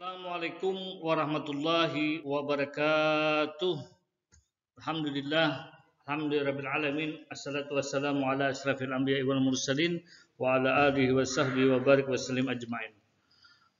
Assalamualaikum warahmatullahi wabarakatuh. Alhamdulillah, alhamdulillahirabbil alamin. Assalatu wassalamu ala asyrafil anbiya'i wal mursalin wa ala alihi wa sahbihi wa barik wa sallim ajmain.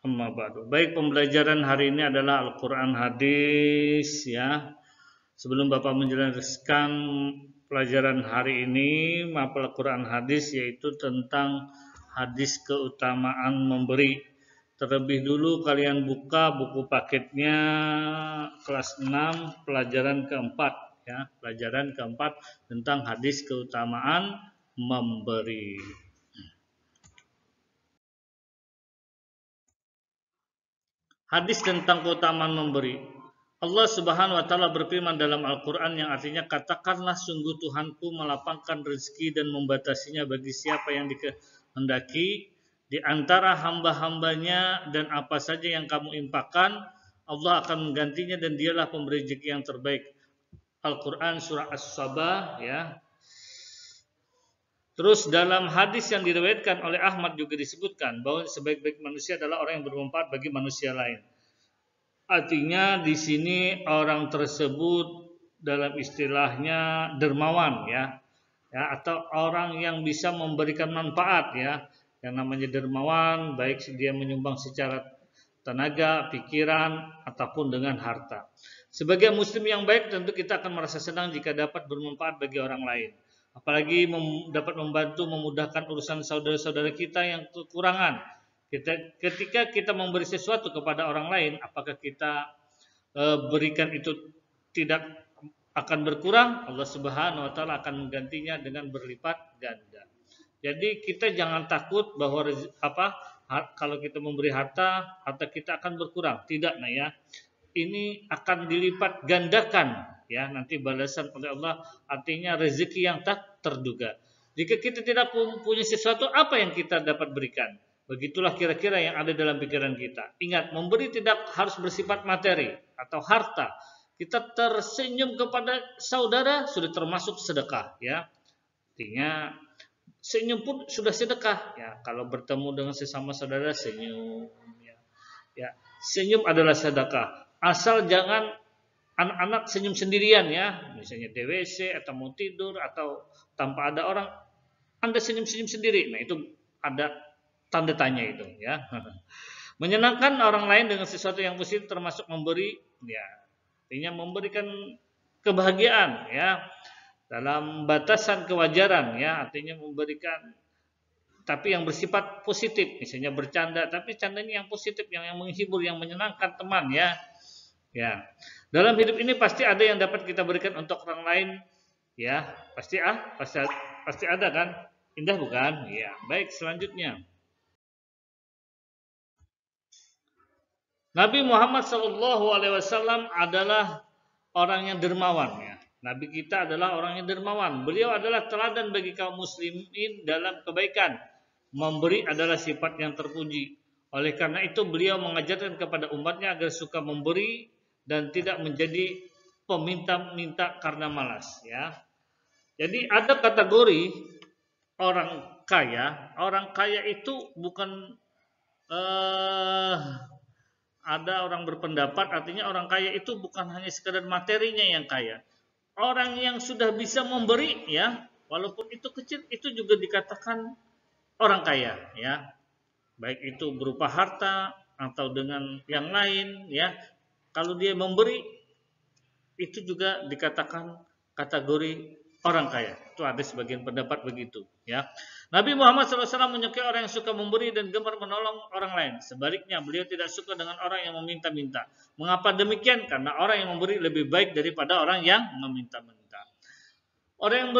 Amma ba'du. Baik, pembelajaran hari ini adalah Al-Qur'an hadis ya. Sebelum Bapak menjelaskan pelajaran hari ini, mapel Al-Qur'an hadis yaitu tentang hadis keutamaan memberi. Terlebih dulu kalian buka buku paketnya kelas 6 pelajaran keempat ya, pelajaran keempat tentang hadis keutamaan memberi. Hadis tentang keutamaan memberi. Allah Subhanahu wa taala berfirman dalam Al-Qur'an yang artinya, katakanlah sungguh Tuhanku melapangkan rezeki dan membatasinya bagi siapa yang dikehendaki di antara hamba-hambanya, dan apa saja yang kamu infakkan Allah akan menggantinya dan dialah pemberi rezeki yang terbaik. Al-Quran surah As-Sabah ya. Terus dalam hadis yang diriwayatkan oleh Ahmad juga disebutkan bahwa sebaik-baik manusia adalah orang yang bermanfaat bagi manusia lain. Artinya di sini orang tersebut dalam istilahnya dermawan ya, atau orang yang bisa memberikan manfaat ya. Yang namanya dermawan, baik dia menyumbang secara tenaga, pikiran, ataupun dengan harta. Sebagai muslim yang baik, tentu kita akan merasa senang jika dapat bermanfaat bagi orang lain. Apalagi dapat membantu memudahkan urusan saudara-saudara kita yang kekurangan. Ketika kita memberi sesuatu kepada orang lain, apakah kita berikan itu tidak akan berkurang? Allah Subhanahu wa taala akan menggantinya dengan berlipat ganda. Jadi kita jangan takut bahwa kalau kita memberi harta kita akan berkurang. Tidak, nah ya. Ini akan dilipat gandakan ya, nanti balasan oleh Allah, artinya rezeki yang tak terduga. Jika kita tidak punya sesuatu, apa yang kita dapat berikan? Begitulah kira-kira yang ada dalam pikiran kita. Ingat, memberi tidak harus bersifat materi atau harta. Kita tersenyum kepada saudara sudah termasuk sedekah ya. Artinya senyum pun sudah sedekah ya. Kalau bertemu dengan sesama saudara senyum ya. Senyum adalah sedekah. Asal jangan anak-anak senyum sendirian ya. Misalnya di WC atau mau tidur atau tanpa ada orang, Anda senyum-senyum sendiri. Nah, itu ada tanda tanya itu ya. Menyenangkan orang lain dengan sesuatu yang positif termasuk memberi ya. Artinya memberikan kebahagiaan ya. Dalam batasan kewajaran ya, artinya memberikan tapi yang bersifat positif, misalnya bercanda tapi candanya yang positif, yang menghibur, yang menyenangkan teman ya. Ya. Dalam hidup ini pasti ada yang dapat kita berikan untuk orang lain ya. Pasti ada kan? Indah bukan? Ya. Baik, selanjutnya. Nabi Muhammad SAW adalah orang yang dermawan ya. Nabi kita adalah orang yang dermawan. Beliau adalah teladan bagi kaum muslimin dalam kebaikan. Memberi adalah sifat yang terpuji. Oleh karena itu beliau mengajarkan kepada umatnya agar suka memberi dan tidak menjadi peminta-minta karena malas ya. Jadi ada kategori orang kaya. Orang kaya itu bukan ada orang berpendapat artinya orang kaya itu bukan hanya sekedar materinya yang kaya. Orang yang sudah bisa memberi ya, walaupun itu kecil, itu juga dikatakan orang kaya ya. Baik itu berupa harta atau dengan yang lain ya. Kalau dia memberi, itu juga dikatakan kategori orang kaya. Itu ada sebagian pendapat begitu ya. Nabi Muhammad SAW menyukai orang yang suka memberi dan gemar menolong orang lain. Sebaliknya beliau tidak suka dengan orang yang meminta-minta. Mengapa demikian? Karena orang yang memberi lebih baik daripada orang yang meminta-minta. Orang yang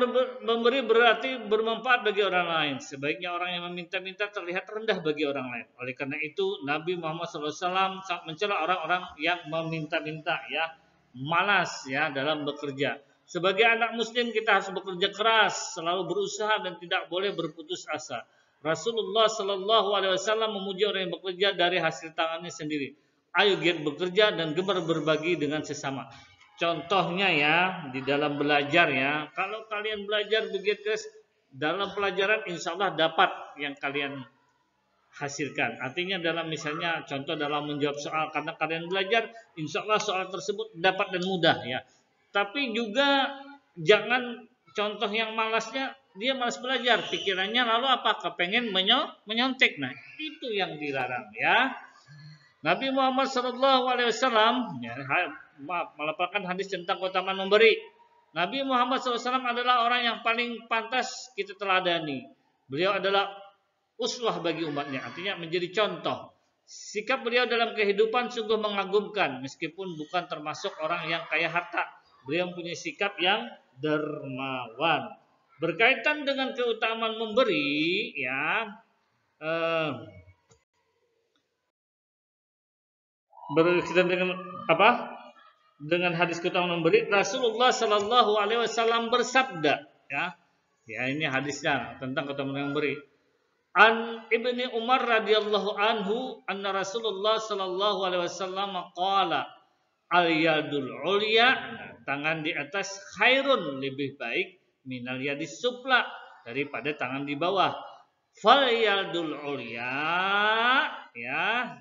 memberi berarti bermanfaat bagi orang lain. Sebaiknya orang yang meminta-minta terlihat rendah bagi orang lain. Oleh karena itu Nabi Muhammad SAW mencela orang-orang yang meminta-minta ya, malas ya dalam bekerja. Sebagai anak muslim kita harus bekerja keras, selalu berusaha dan tidak boleh berputus asa. Rasulullah SAW memuji orang yang bekerja dari hasil tangannya sendiri. Ayo giat bekerja dan gemar berbagi dengan sesama. Contohnya ya di dalam belajar ya. Kalau kalian belajar begitu dalam pelajaran, insya Allah dapat yang kalian hasilkan. Artinya dalam misalnya contoh dalam menjawab soal, karena kalian belajar, insya Allah soal tersebut dapat dan mudah ya. Tapi juga jangan contoh yang malasnya, dia malas belajar, pikirannya lalu apa? Kepengen menyontek. Nah, itu yang dilarang ya. Nabi Muhammad SAW ya, melaporkan hadis tentang keutamaan memberi. Nabi Muhammad SAW adalah orang yang paling pantas kita teladani. Beliau adalah uswah bagi umatnya, artinya menjadi contoh. Sikap beliau dalam kehidupan sungguh mengagumkan, meskipun bukan termasuk orang yang kaya harta. Beliau punya sikap yang dermawan. Berkaitan dengan keutamaan memberi, ya, berkaitan dengan apa? Dengan hadis keutamaan memberi, Rasulullah Shallallahu Alaihi Wasallam bersabda, ya, ini hadisnya tentang keutamaan memberi. An Ibni Umar radhiyallahu anhu anna Rasulullah sallallahu alaihi wasallam qala al yadul ulya, tangan di atas, khairun, lebih baik, minal yadis sufla, daripada tangan di bawah. Fal yadul ulya, ya,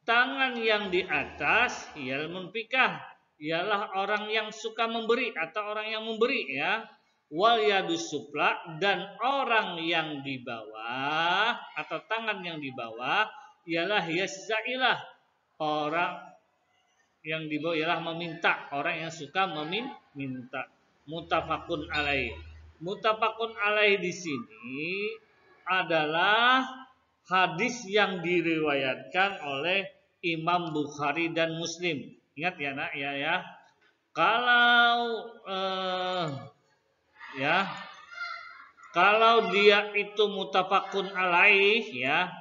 tangan yang di atas, yal munfikah, ialah orang yang suka memberi atau orang yang memberi ya. Wal yadus sufla, dan orang yang di bawah atau tangan yang di bawah ialah yasailah, orang yang di bawah ialah meminta, orang yang suka meminta. Muttafaqun alaih. Muttafaqun alaih di sini adalah hadis yang diriwayatkan oleh Imam Bukhari dan Muslim. Ingat ya nak ya. Kalau kalau dia itu muttafaqun alaih ya,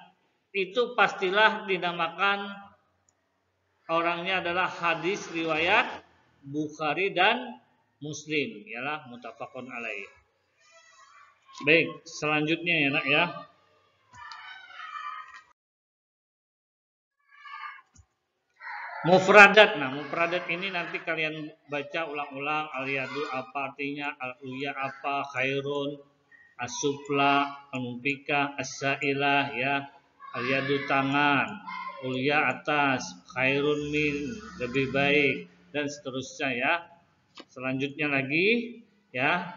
itu pastilah dinamakan orangnya adalah hadis riwayat Bukhari dan Muslim, ialah muttafaqun alaih. Baik, selanjutnya ya nak ya. Mufradat. Nah, mufradat ini nanti kalian baca ulang-ulang. Al-yadu apa artinya, al-uya apa, khairun, as-sufla, al-munfikah, as-sailah ya. Al-yadu tangan, uya atas, khairun min, lebih baik, dan seterusnya ya. Selanjutnya lagi ya.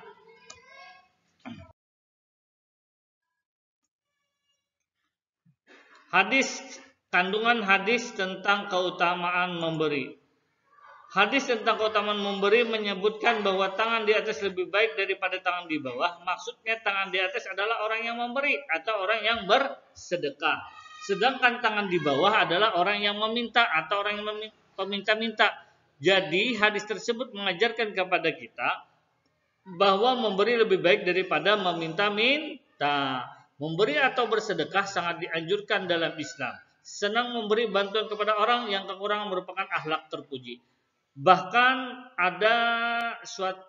Kandungan hadis tentang keutamaan memberi. Hadis tentang keutamaan memberi menyebutkan bahwa tangan di atas lebih baik daripada tangan di bawah. Maksudnya tangan di atas adalah orang yang memberi atau orang yang bersedekah. Sedangkan tangan di bawah adalah orang yang meminta atau orang yang meminta-minta. Jadi hadis tersebut mengajarkan kepada kita bahwa memberi lebih baik daripada meminta-minta. Memberi atau bersedekah sangat dianjurkan dalam Islam. Senang memberi bantuan kepada orang yang kekurangan merupakan akhlak terpuji. Bahkan ada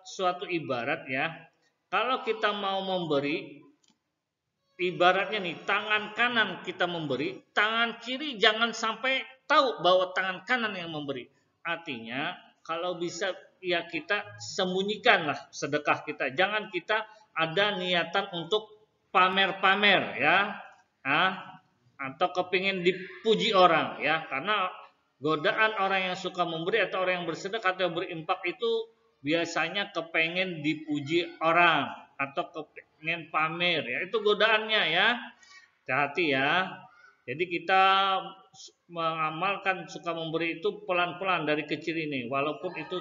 suatu ibarat ya, kalau kita mau memberi, ibaratnya nih, tangan kanan kita memberi, tangan kiri jangan sampai tahu bahwa tangan kanan yang memberi. Artinya kalau bisa ya kita sembunyikanlah sedekah kita. Jangan kita ada niatan untuk pamer-pamer ya, atau kepingin dipuji orang ya, karena godaan orang yang suka memberi atau orang yang bersedekah atau yang berimpak itu biasanya kepengen dipuji orang atau kepengen pamer ya, itu godaannya ya. Hati-hati ya. Jadi kita mengamalkan suka memberi itu pelan-pelan dari kecil ini, walaupun itu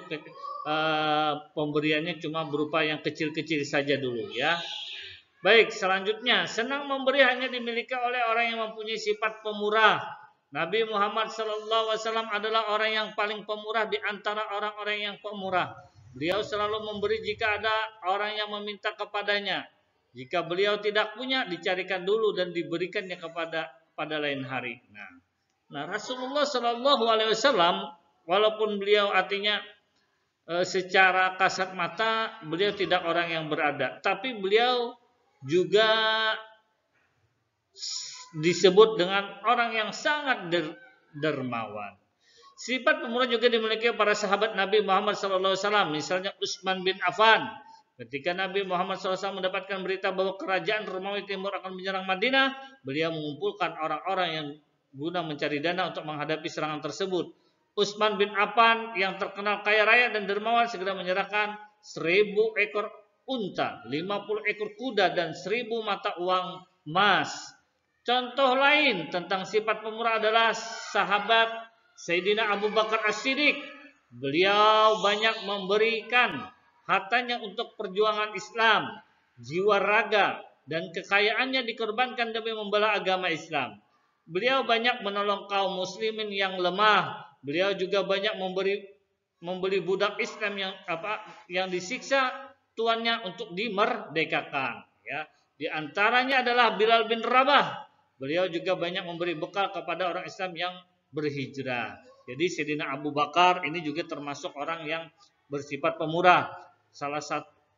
pemberiannya cuma berupa yang kecil-kecil saja dulu ya. Baik, selanjutnya, senang memberi hanya dimiliki oleh orang yang mempunyai sifat pemurah. Nabi Muhammad SAW adalah orang yang paling pemurah di antara orang-orang yang pemurah. Beliau selalu memberi jika ada orang yang meminta kepadanya. Jika beliau tidak punya, dicarikan dulu dan diberikannya pada lain hari. Nah, Rasulullah SAW, walaupun beliau artinya secara kasat mata beliau tidak orang yang berada, tapi beliau juga disebut dengan orang yang sangat dermawan. Sifat pemurah juga dimiliki para sahabat Nabi Muhammad SAW. Misalnya Utsman bin Affan Ketika Nabi Muhammad SAW mendapatkan berita bahwa kerajaan Romawi Timur akan menyerang Madinah, beliau mengumpulkan orang-orang yang guna mencari dana untuk menghadapi serangan tersebut. Utsman bin Affan yang terkenal kaya raya dan dermawan segera menyerahkan 1000 ekor unta, 50 ekor kuda, dan 1000 mata uang emas. Contoh lain tentang sifat pemurah adalah sahabat Sayyidina Abu Bakar As-Siddiq. Beliau banyak memberikan hartanya untuk perjuangan Islam, jiwa raga dan kekayaannya dikorbankan demi membela agama Islam. Beliau banyak menolong kaum muslimin yang lemah. Beliau juga banyak membeli budak Islam yang disiksa tuannya untuk dimerdekakan. Ya, di antaranya adalah Bilal bin Rabah. Beliau juga banyak memberi bekal kepada orang Islam yang berhijrah. Jadi Sayyidina Abu Bakar ini juga termasuk orang yang bersifat pemurah.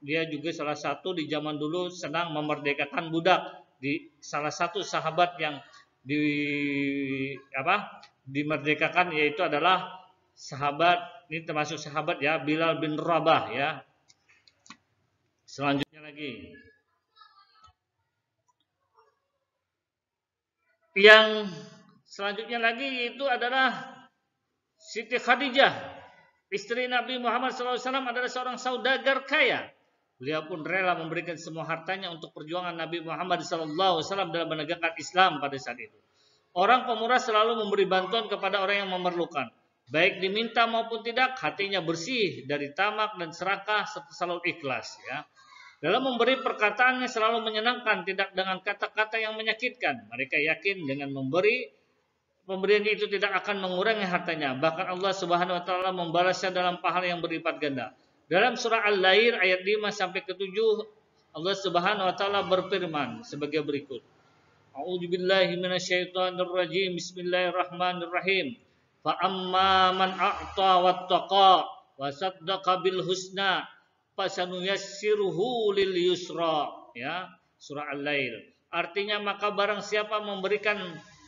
Dia juga salah satu di zaman dulu senang memerdekakan budak. Di salah satu sahabat yang dimerdekakan yaitu adalah sahabat, ini termasuk sahabat ya, Bilal bin Rabah ya. Selanjutnya lagi, yang selanjutnya lagi yaitu adalah Siti Khadijah, istri Nabi Muhammad SAW, adalah seorang saudagar kaya. Beliau pun rela memberikan semua hartanya untuk perjuangan Nabi Muhammad SAW dalam menegakkan Islam pada saat itu. Orang pemurah selalu memberi bantuan kepada orang yang memerlukan. Baik diminta maupun tidak, hatinya bersih dari tamak dan serakah serta selalu ikhlas. Ya. Dalam memberi perkataannya selalu menyenangkan, tidak dengan kata-kata yang menyakitkan. Mereka yakin dengan pemberian itu tidak akan mengurangi hartanya. Bahkan Allah Subhanahu wa taala membalasnya dalam pahala yang berlipat ganda. Dalam surah Al-Lail ayat 5 sampai ke 7, Allah Subhanahu wa taala berfirman sebagai berikut. A'udzubillahi minasyaitonirrajim. Bismillahirrahmanirrahim. Fa amma man a'ta wattaqa wa saddaqa bil husna fasanuyassiruhu lil yusra. Ya, surah Al-Lail. Artinya maka barang siapa memberikan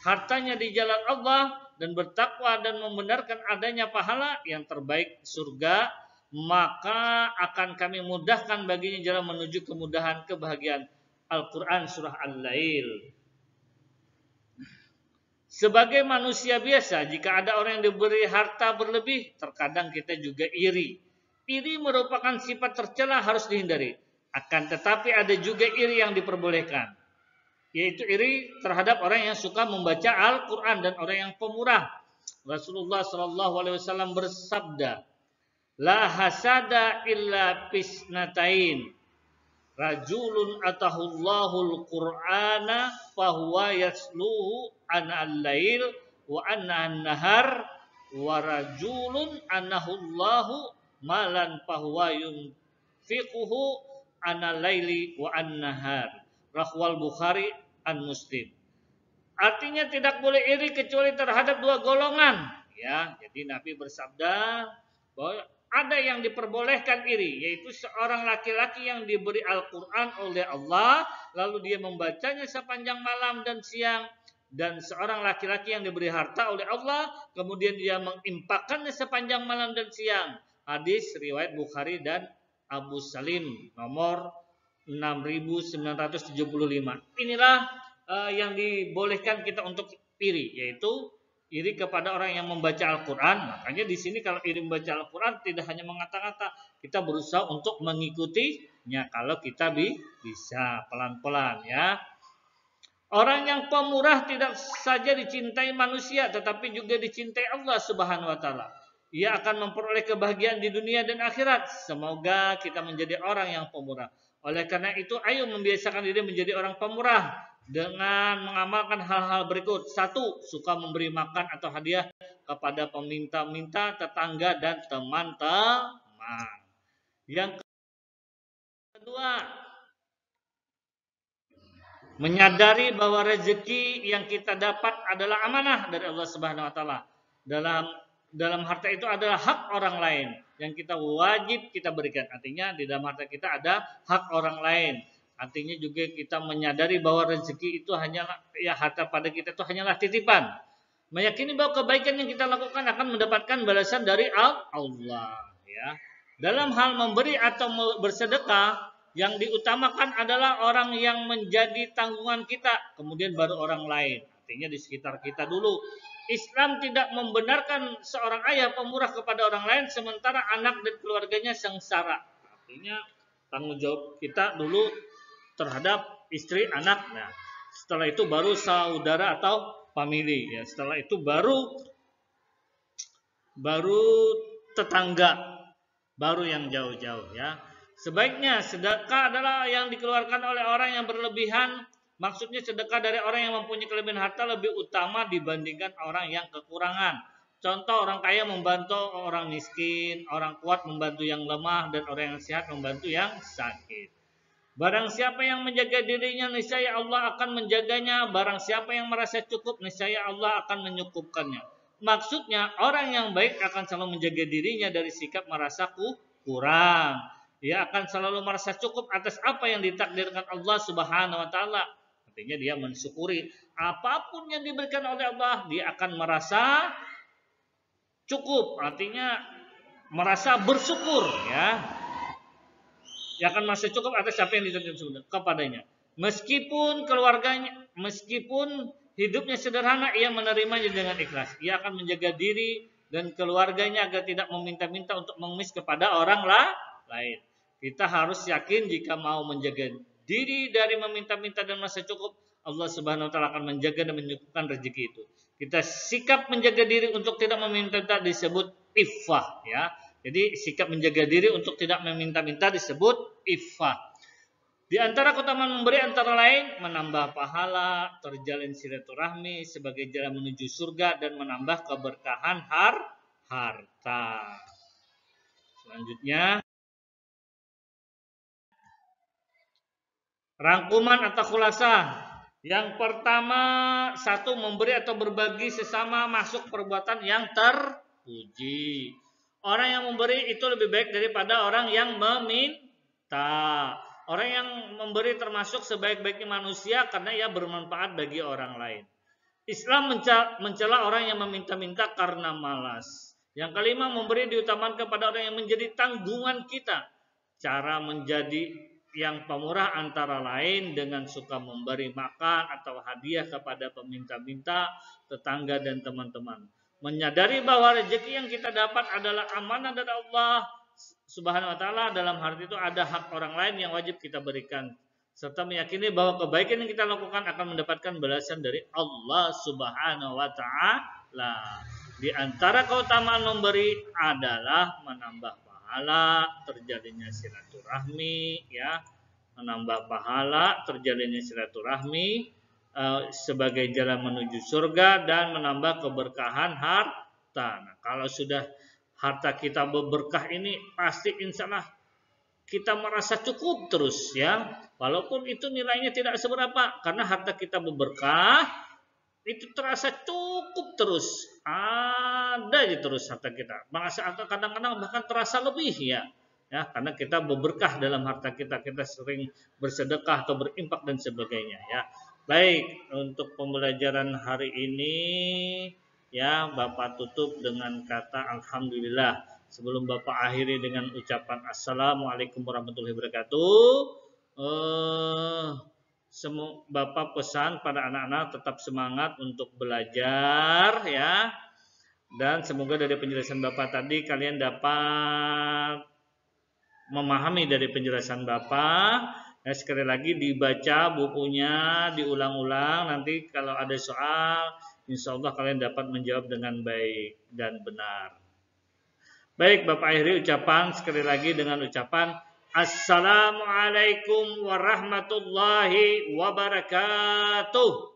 hartanya di jalan Allah dan bertakwa dan membenarkan adanya pahala yang terbaik surga, maka akan kami mudahkan baginya jalan menuju kemudahan kebahagiaan. Al-Quran surah Al-Lail. Sebagai manusia biasa, jika ada orang yang diberi harta berlebih, terkadang kita juga iri. Iri merupakan sifat tercela, harus dihindari. Akan tetapi ada juga iri yang diperbolehkan, yaitu iri terhadap orang yang suka membaca Al-Quran dan orang yang pemurah. Rasulullah SAW bersabda, La hasada illa pisnatain. Rajulun atahullahul Qur'ana fahuwa yasluhu ana al-lail wa anna an-nahar wa rajulun anahullahu malan fahuwa yunfiquhu ana al-laili wa an-nahar. Rahwal Bukhari an Muslim. Artinya tidak boleh iri kecuali terhadap dua golongan. Ya, jadi Nabi bersabda bahwa ada yang diperbolehkan iri, yaitu seorang laki-laki yang diberi Al-Quran oleh Allah, lalu dia membacanya sepanjang malam dan siang, dan seorang laki-laki yang diberi harta oleh Allah, kemudian dia menginfakkannya sepanjang malam dan siang. Hadis riwayat Bukhari dan Abu Salim nomor 6975. Inilah yang dibolehkan kita untuk iri, yaitu iri kepada orang yang membaca Al-Quran. Makanya di sini kalau iri membaca Al-Quran tidak hanya mengata-ngata, kita berusaha untuk mengikutinya kalau kita bisa pelan-pelan ya. Orang yang pemurah tidak saja dicintai manusia, tetapi juga dicintai Allah Subhanahu wa taala. Ia akan memperoleh kebahagiaan di dunia dan akhirat. Semoga kita menjadi orang yang pemurah. Oleh karena itu, ayo membiasakan diri menjadi orang pemurah dengan mengamalkan hal-hal berikut. 1. Suka memberi makan atau hadiah kepada peminta-minta, tetangga, dan teman-teman. Yang kedua, menyadari bahwa rezeki yang kita dapat adalah amanah dari Allah Subhanahu wa taala. Dalam harta itu adalah hak orang lain yang kita wajib kita berikan. Artinya di dalam harta kita ada hak orang lain. Artinya juga kita menyadari bahwa rezeki itu hanyalah, ya, harta pada kita itu hanyalah titipan. Meyakini bahwa kebaikan yang kita lakukan akan mendapatkan balasan dari Allah. Ya. Dalam hal memberi atau bersedekah, yang diutamakan adalah orang yang menjadi tanggungan kita, kemudian baru orang lain. Artinya di sekitar kita dulu. Islam tidak membenarkan seorang ayah pemurah kepada orang lain sementara anak dan keluarganya sengsara. Artinya tanggung jawab kita dulu terhadap istri, anak. Nah, setelah itu baru saudara atau family. Ya, setelah itu baru tetangga, baru yang jauh-jauh ya. Sebaiknya sedekah adalah yang dikeluarkan oleh orang yang berlebihan. Maksudnya sedekah dari orang yang mempunyai kelebihan harta lebih utama dibandingkan orang yang kekurangan. Contoh, orang kaya membantu orang miskin, orang kuat membantu yang lemah, dan orang yang sehat membantu yang sakit. Barang siapa yang menjaga dirinya, niscaya Allah akan menjaganya. Barang siapa yang merasa cukup, niscaya Allah akan menyukupkannya. Maksudnya orang yang baik akan selalu menjaga dirinya dari sikap merasa kurang. Dia akan selalu merasa cukup atas apa yang ditakdirkan Allah Subhanahu wa taala. Artinya dia mensyukuri apapun yang diberikan oleh Allah, dia akan merasa cukup. Artinya merasa bersyukur ya. Dia akan merasa cukup atas apa yang ditakdirkan kepadanya. Meskipun hidupnya sederhana, ia menerimanya dengan ikhlas. Ia akan menjaga diri dan keluarganya agar tidak meminta-minta untuk mengemis kepada orang lain. Kita harus yakin jika mau menjaga diri dari meminta-minta dan merasa cukup, Allah Subhanahu wa taala akan menjaga dan menyukupkan rezeki itu. Kita sikap menjaga diri untuk tidak meminta-minta disebut iffah ya. Jadi sikap menjaga diri untuk tidak meminta-minta disebut iffah. Di antara keutamaan memberi antara lain menambah pahala, terjalin silaturahmi sebagai jalan menuju surga, dan menambah keberkahan harta. Selanjutnya, rangkuman atau khulasa. Yang pertama, satu, memberi atau berbagi sesama masuk perbuatan yang terpuji. Orang yang memberi itu lebih baik daripada orang yang meminta. Orang yang memberi termasuk sebaik-baiknya manusia karena ia bermanfaat bagi orang lain. Islam mencela orang yang meminta-minta karena malas. Yang kelima, memberi diutamakan kepada orang yang menjadi tanggungan kita. Cara menjadi yang pemurah antara lain dengan suka memberi makan atau hadiah kepada peminta-minta, tetangga dan teman-teman. Menyadari bahwa rezeki yang kita dapat adalah amanah dari Allah Subhanahu wa taala, dalam hal itu ada hak orang lain yang wajib kita berikan, serta meyakini bahwa kebaikan yang kita lakukan akan mendapatkan balasan dari Allah Subhanahu wa taala. Di antara keutamaan memberi adalah menambah pahala, terjadinya silaturahmi ya, menambah pahala, terjadinya silaturahmi sebagai jalan menuju surga, dan menambah keberkahan harta. Nah, kalau sudah harta kita berberkah ini, pasti insya Allah kita merasa cukup terus ya, walaupun itu nilainya tidak seberapa, karena harta kita berberkah itu terasa cukup terus, ada aja terus harta kita, merasa kadang-kadang bahkan terasa lebih ya, karena kita berberkah dalam harta kita, kita sering bersedekah atau berimpak dan sebagainya ya. Baik, untuk pembelajaran hari ini ya Bapak tutup dengan kata alhamdulillah. Sebelum Bapak akhiri dengan ucapan assalamualaikum warahmatullahi wabarakatuh, Bapak pesan pada anak-anak tetap semangat untuk belajar ya, dan semoga dari penjelasan Bapak tadi kalian dapat memahami dari penjelasan Bapak. Nah, sekali lagi dibaca bukunya, diulang-ulang, nanti kalau ada soal insya Allah kalian dapat menjawab dengan baik dan benar. Baik, Bapak akhiri ucapan sekali lagi dengan ucapan Assalamualaikum warahmatullahi wabarakatuh.